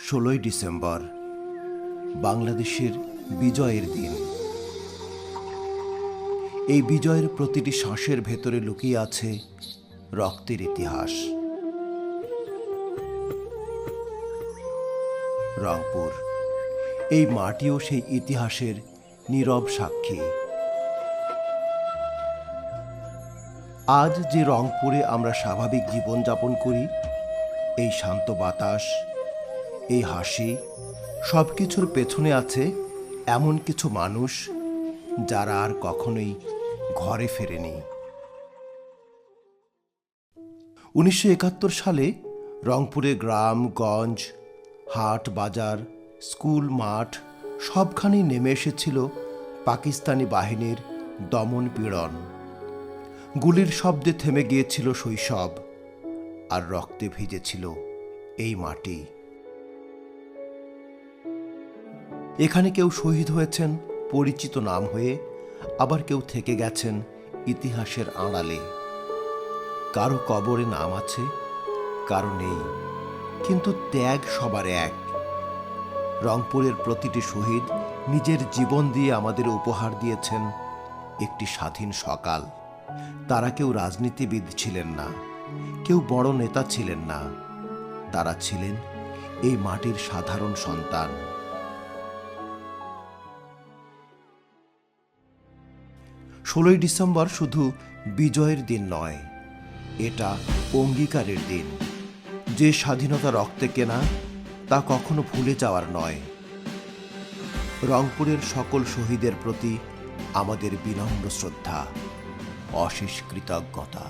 16ই December বাংলাদেশের বিজয়ের দিন। এই বিজয়ের প্রতিটি শ্বাসের ভেতরে লুকিয়ে আছে রক্তের ইতিহাস। রংপুর, এই মাটিও সেই ইতিহাসের নীরব সাক্ষী। আজ যে রংপুরে আমরা স্বাভাবিক জীবনযাপন করি, এই শান্ত বাতাস, এই হাসি, সব কিছুর পেছনে আছে এমন কিছু মানুষ যারা আর কখনোই ঘরে ফেরেনি। 1971 সালে রংপুরের গ্রামগঞ্জ, হাট বাজার, স্কুল মাঠ সবখানেই নেমে এসেছিল পাকিস্তানি বাহিনীর দমন পীড়ন। গুলির শব্দে থেমে গিয়েছিল শৈশব, আর রক্তে ভিজেছিল এই মাটি। এখানে কেউ শহীদ হয়েছেন পরিচিত নাম হয়ে, আবার কেউ থেকে গেছেন ইতিহাসের আড়ালে। কারো কবরে নাম আছে, কারো নেই, কিন্তু ত্যাগ সবার এক। রংপুরের প্রতিটি শহীদ নিজের জীবন দিয়ে আমাদের উপহার দিয়েছেন একটি স্বাধীন সকাল। তারা কেউ রাজনীতিবিদ ছিলেন না, কেউ বড় নেতা ছিলেন না, তারা ছিলেন এই মাটির সাধারণ সন্তান। 16ই ডিসেম্বর শুধু বিজয়ের দিন নয়, এটা অঙ্গীকারের দিন। যে স্বাধীনতা রক্তে কেনা, তা কখনো ভুলে যাওয়ার নয়। রংপুরের সকল শহীদের প্রতি আমাদের বিনম্র শ্রদ্ধা, অশেষ কৃতজ্ঞতা।